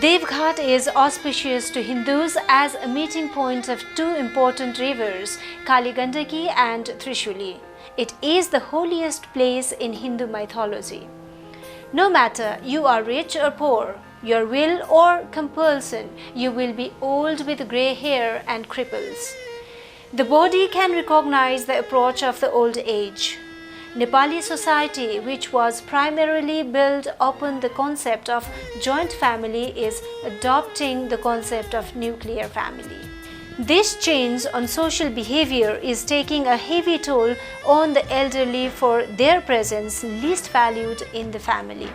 Devghat is auspicious to Hindus as a meeting point of two important rivers, Kali Gandaki and Trishuli. It is the holiest place in Hindu mythology. No matter you are rich or poor, your will or compulsion, you will be old with grey hair and cripples. The body can recognize the approach of the old age. Nepali society, which was primarily built upon the concept of joint family, is adopting the concept of nuclear family. This change on social behavior is taking a heavy toll on the elderly for their presence least valued in the family.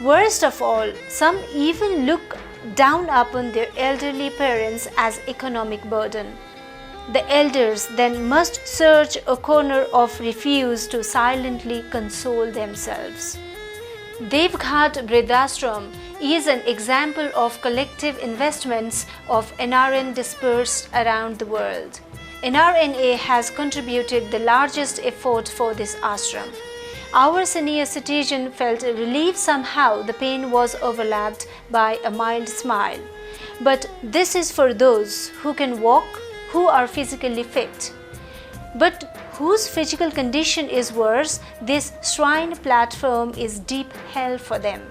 Worst of all, some even look down upon their elderly parents as economic burden. The elders then must search a corner of refuge to silently console themselves. Devghat Vridhashram is an example of collective investments of NRN dispersed around the world. NRNA has contributed the largest effort for this ashram. Our senior citizen felt relief somehow the pain was overlapped by a mild smile. But this is for those who can walk, who are physically fit. But whose physical condition is worse, this shrine platform is deep hell for them.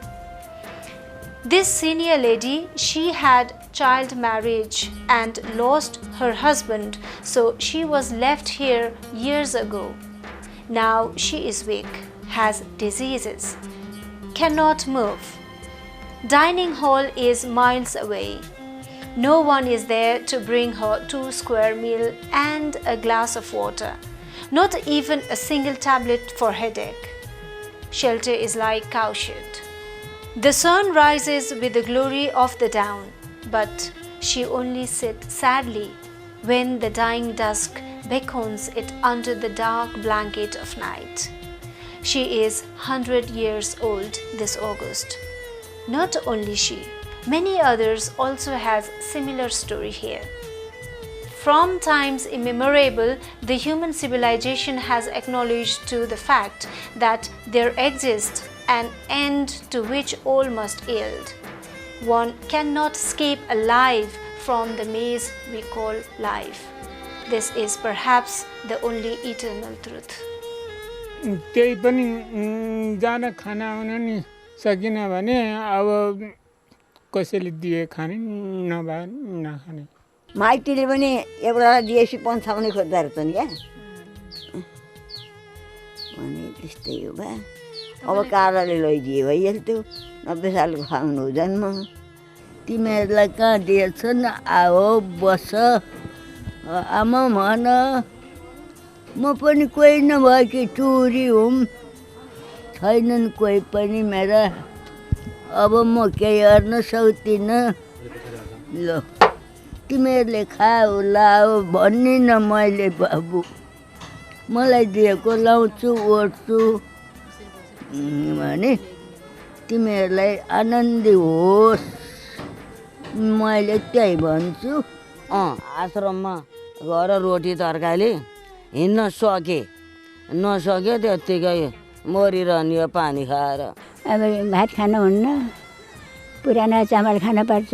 This senior lady, she had child marriage and lost her husband, so she was left here years ago. Now she is weak, has diseases, cannot move. Dining hall is miles away. No one is there to bring her 2 square meal and a glass of water. Not even a single tablet for headache. Shelter is like cowshed. The sun rises with the glory of the dawn, but she only sits sadly when the dying dusk beckons it under the dark blanket of night. She is 100 years old this August. Not only she, many others also have similar story here. From times immemorial, the human civilization has acknowledged to the fact that there exists an end to which all must yield. One cannot escape alive from the maze we call life. This is perhaps the only eternal truth. त्यही पनि जान खाना आउन नि सकिन भने अब कसैले दिए खाने नभए नखाने माइतीले पनि एउटा दिएपछि पन्छाउने खोज्दो रहेछ नि क्या अनि त्यस्तै हो बा अब कालाले लैदिए भइहाल्थ्यो 90 सालको खाउनु हो जन्म तिमीहरूलाई कहाँ दिएछन् आओ बस आमा भन म पनि कोही नभएकी चुरी हुँ छैनन् कोही पनि मेरा अब म केही गर्न सक्दिनँ ल तिमीहरूले खाऊ लाऊ भन्ने न मैले बाबु मलाई दिएको लाउँछु ओड्छु भने तिमीहरूलाई आनन्दी होस् मैले त्यही भन्छु आश्रममा गएर रोटी तरकारी हिँड्न नसके त्यत्तिकै मरिरहने हो पानी खाएर अब भात खान हुन्न पुरानो चामल खान पर्छ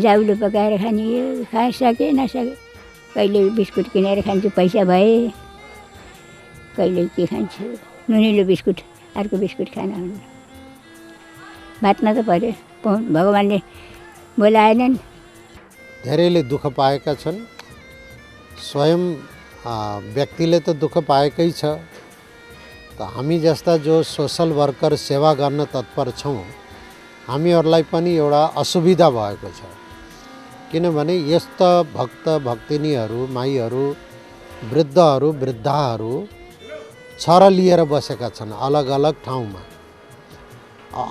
जाउलो पकाएर खाने खाइसके नसके कहिले बिस्कुट किनेर खान्छु पैसा भए कहिले के खान्छु नुनिलो बिस्कुट अर्को बिस्कुट खान हुन्न बाँच्न त पर्यो भगवान्ले बोलाएनन् धेरैले दुःख पाएका छन् स्वयं व्यक्तिले त दुःख पाएकै छ त हामी जस्ता जो सोशल वर्कर सेवा गर्न तत्पर छौँ हामीहरूलाई पनि एउटा असुविधा भएको छ किनभने यस्ता भक्त भक्तिनीहरू माईहरू वृद्धहरू वृद्धाहरू छर लिएर बसेका छन् अलग अलग ठाउँमा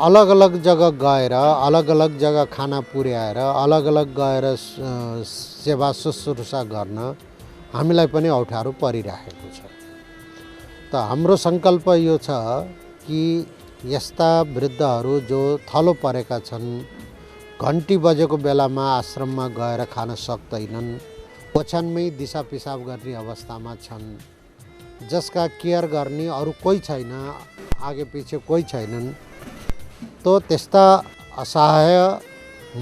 अलग अलग जग्गा गएर अलग अलग जग्गा खाना पुर्याएर अलग अलग गएर सेवा शुश्रूषा गर्न हामीलाई पनि अप्ठ्यारो परिरहेको छ त हाम्रो संकल्प यो छ कि यस्ता वृद्धहरू जो थलो परेका छन् घन्टी बजेको बेलामा आश्रममा गएर खान सक्दैनन् ओछ्यानमै दिशा पिसाब गर्ने अवस्थामा छन् जसका केयर गर्ने अरू कोही छैन आगे पछि कोही छैनन् तो त्यस्ता असहाय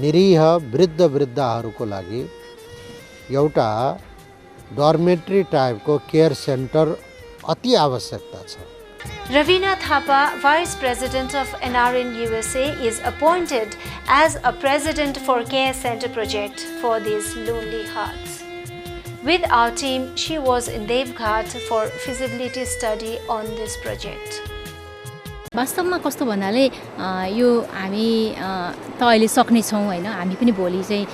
निरीह वृद्ध वृद्धाहरूको लागि एउटा डर्मेट्री टाइपको केयर सेन्टर अति आवश्यकता छ। Ravina Thapa, Vice President of NRN USA, is appointed as a President for Care Center project for these lonely hearts. With our team, she was in Devghat for feasibility study on this project. वास्तवमा कस्तो भन्नाले यो हामी त अहिले सक्ने छौँ हैन, हामी पनि भोलि चाहिँ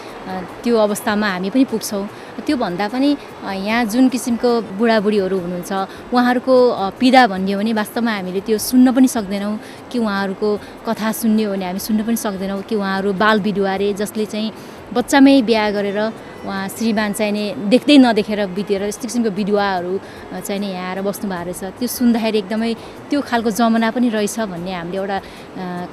त्यो अवस्थामा हामी पनि पुग्छौँ। त्यो भन्दा पनि यहाँ जुन किसिमको बुढाबुढीहरू हुनुहुन्छ उहाँहरूको पीडा भन्यो भने वास्तवमा हामीले त्यो सुन्न पनि सक्दैनौँ कि उहाँहरूको कथा सुन्ने हो भने हामी सुन्न पनि सक्दैनौँ कि उहाँहरू बाल विधुवारे जसले चाहिँ बच्चामै बिहा गरेर उहाँ श्रीमान चाहिँ नि देख्दै नदेखेर बितेर यस्तो किसिमको विधवाहरू चाहिँ नि यहाँ आएर बस्नु भएको रहेछ। त्यो सुन्दाखेरि एकदमै त्यो खालको जमाना पनि रहेछ भन्ने हामीले एउटा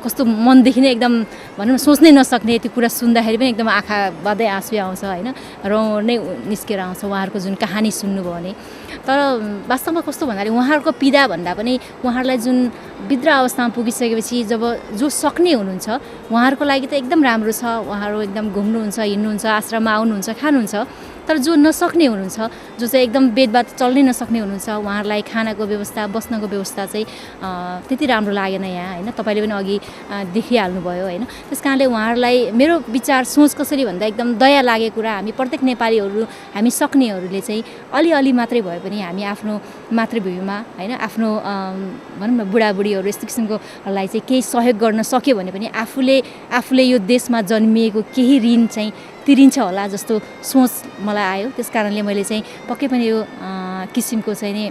कस्तो मनदेखि नै एकदम भनौँ न सोच्नै नसक्ने त्यो कुरा सुन्दाखेरि पनि एकदम आँखा बाँदै आँसु आउँछ होइन, रौँ नै निस्केर आउँछ उहाँहरूको जुन कहानी सुन्नुभयो भने। तर वास्तवमा कस्तो भन्दाखेरि उहाँहरूको पीडा भन्दा पनि उहाँहरूलाई जुन वृद्ध अवस्थामा पुगिसकेपछि जब जो सक्ने हुनुहुन्छ उहाँहरूको लागि त एकदम राम्रो छ, उहाँहरू एकदम घुम्नुहुन्छ हिँड्नुहुन्छ आश्रममा आउनुहुन्छ खानुहुन्छ। तर जो नसक्ने हुनुहुन्छ जो चाहिँ एकदम बेडबाट चल्नै नसक्ने हुनुहुन्छ उहाँहरूलाई खानाको व्यवस्था बस्नको व्यवस्था चाहिँ त्यति राम्रो लागेन यहाँ होइन, तपाईँले पनि अघि देखिहाल्नुभयो होइन। त्यस कारणले उहाँहरूलाई मेरो विचार सोच कसरी भन्दा एकदम दया लागेको कुरा हामी प्रत्येक नेपालीहरू हामी सक्नेहरूले चाहिँ अलिअलि मात्रै भए पनि हामी आफ्नो मातृभूमिमा होइन आफ्नो भनौँ न बुढाबुढीहरू यस्तो किसिमकोलाई चाहिँ केही सहयोग गर्न सक्यो भने पनि आफूले यो देशमा जन्मिएको केही ऋण चाहिँ तिरिन्छ होला जस्तो सोच मलाई आयो। त्यस कारणले मैले चाहिँ पक्कै पनि यो किसिमको चाहिँ नि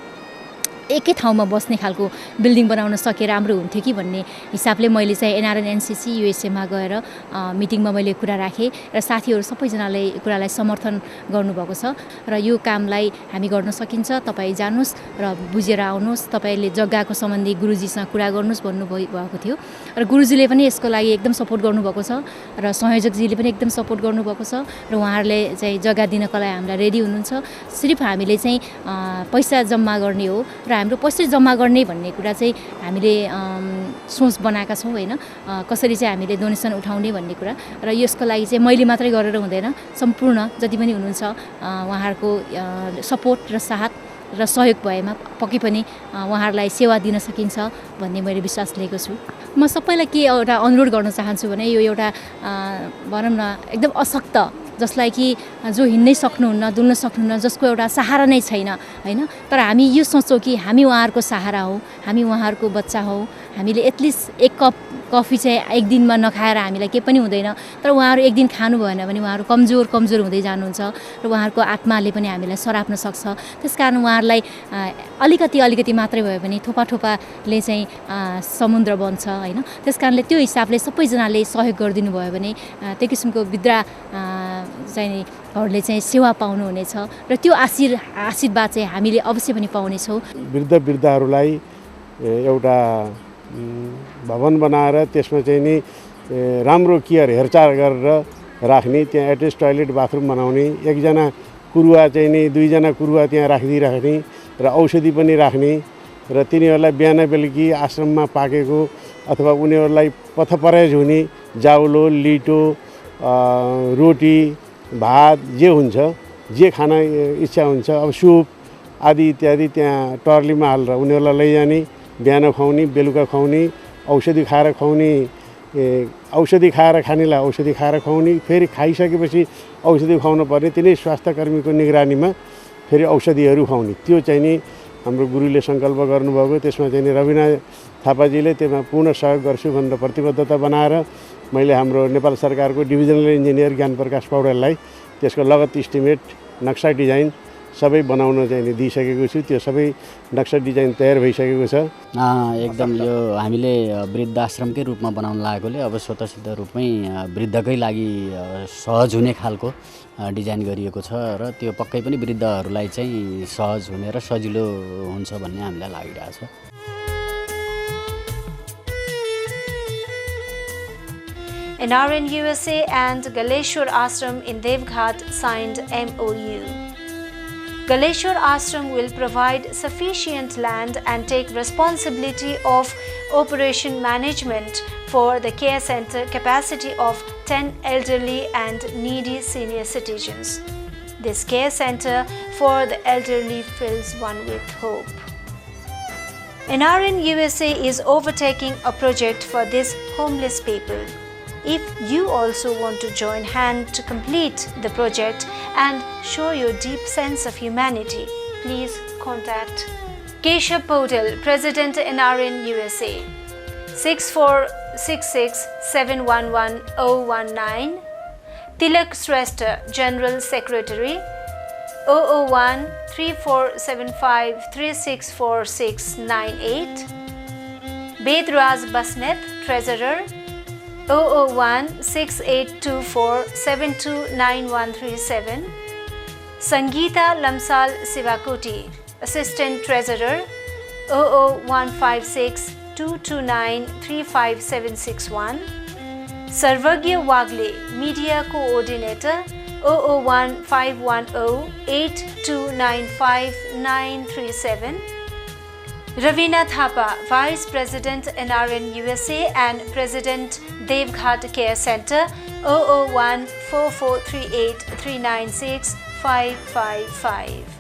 एकै ठाउँमा बस्ने खालको बिल्डिङ बनाउन सके राम्रो हुन्थ्यो कि भन्ने हिसाबले मैले चाहिँ एनआरएन एनसिसी युएसएमा गएर मिटिङमा मैले कुरा राखेँ र साथीहरू सबैजनाले कुरालाई समर्थन गर्नुभएको छ र यो कामलाई हामी गर्न सकिन्छ, तपाईँ जानुहोस् र बुझेर आउनुहोस्, तपाईँले जग्गाको सम्बन्धी गुरुजीसँग कुरा गर्नुहोस् भन्नुभएको थियो र गुरुजीले पनि यसको लागि एकदम सपोर्ट गर्नुभएको छ र संयोजकजीले पनि एकदम सपोर्ट गर्नुभएको छ र उहाँहरूले चाहिँ जग्गा दिनको लागि हामीलाई रेडी हुनुहुन्छ। सिर्फ हामीले चाहिँ पैसा जम्मा गर्ने हो र हाम्रो पैसा जम्मा गर्ने भन्ने कुरा चाहिँ हामीले सोच बनाएका छौँ होइन, कसरी चाहिँ हामीले डोनेसन उठाउने भन्ने कुरा र यसको लागि चाहिँ मैले मात्रै गरेर हुँदैन, सम्पूर्ण जति पनि हुनुहुन्छ उहाँहरूको सपोर्ट र साथ र सहयोग भएमा पक्कै पनि उहाँहरूलाई सेवा दिन सकिन्छ भन्ने मैले विश्वास लिएको छु। म सबैलाई के एउटा अनुरोध गर्न चाहन्छु भने यो एउटा भनौँ न एकदम अशक्त जसलाई कि जो हिँड्नै सक्नुहुन्न डुल्न सक्नुहुन्न जसको एउटा सहारा नै छैन होइन, तर हामी यो सोच्छौँ कि हामी उहाँहरूको सहारा हो, हामी उहाँहरूको बच्चा हो, हामीले एटलिस्ट एक कप कफी चाहिँ एक दिनमा नखाएर हामीलाई केही पनि हुँदैन, तर उहाँहरू एक दिन खानु भएन भने उहाँहरू कमजोर हुँदै जानुहुन्छ र उहाँहरूको आत्माले पनि हामीलाई सराप्न सक्छ। त्यस कारण उहाँहरूलाई अलिकति मात्रै भयो भने थोपाले चाहिँ समुद्र बन्छ होइन। त्यस कारणले त्यो हिसाबले सबैजनाले सहयोग गरिदिनु भयो भने त्यो किसिमको वृद्ध चाहिँ हरूले चाहिँ सेवा पाउनुहुनेछ र त्यो आशीर्वाद चाहिँ हामीले अवश्य पनि पाउनेछौँ। वृद्धहरूलाई एउटा भवन बनाएर त्यसमा चाहिँ नि राम्रो केयर हेरचाह गरेर राख्ने, त्यहाँ एटेच टोयलेट बाथरुम बनाउने, एकजना कुरुवा चाहिँ नि दुईजना कुरुवा त्यहाँ राखिदिराख्ने र औषधि पनि राख्ने र तिनीहरूलाई बिहान बेलुकी आश्रममा पाकेको अथवा उनीहरूलाई पथपराज हुने जाउलो लिटो रोटी भात जे हुन्छ जे खान इच्छा हुन्छ अब सुप आदि इत्यादि त्यहाँ टर्लीमा हालेर उनीहरूलाई लैजाने, बिहान खुवाउने बेलुका खुवाउने, औषधि खाएर खुवाउने, औषधि खाएर खानेलाई औषधि खाएर खुवाउने, फेरि खाइसकेपछि औषधि खुवाउनु पर्ने तिनै स्वास्थ्यकर्मीको निगरानीमा फेरि औषधिहरू खुवाउने। त्यो चाहिँ नि हाम्रो गुरुले सङ्कल्प गर्नुभएको, त्यसमा चाहिँ नि रविना थापाजीले त्यसमा पूर्ण सहयोग गर्छु भनेर प्रतिबद्धता बनाएर मैले हाम्रो नेपाल सरकारको डिभिजनल इन्जिनियर ज्ञान प्रकाश पौडेललाई त्यसको लगत इस्टिमेट नक्सा डिजाइन सबै बनाउन चाहिँ नि दिइसकेको छु। त्यो सबै नक्सा डिजाइन तयार भइसकेको छ। एकदम यो हामीले वृद्ध आश्रमकै रूपमा बनाउन लागेकोले अब स्वतः रूपमै वृद्धकै लागि सहज हुने खालको डिजाइन गरिएको छ र त्यो पक्कै पनि वृद्धहरूलाई चाहिँ सहज हुने र सजिलो हुन्छ भन्ने हामीलाई लागिरहेछ। NRN USA and Galeshwar Ashram in Devghat signed MOU. Galeshwar Ashram will provide sufficient land and take responsibility of operation management for the care center capacity of 10 elderly and needy senior citizens. This care center for the elderly fills one with hope. NRN USA is overtaking a project for these homeless people. If you also want to join hand to complete the project and show your deep sense of humanity, please contact Keshav Podal, President NRN USA, 6466 711 019, Tilak Shrestha, General Secretary, 001 3475 364698, Bedraj Basnet, Treasurer, 001 6824 729137, Sangeeta Lamsal Sivakoti, Assistant Treasurer, 00156 229 35761, Sarvagya Wagle, Media Coordinator, 001 510 8295 937, Ravina Thapa, Vice President NRN USA and President Devghat Care Center, 001 4438 396 555.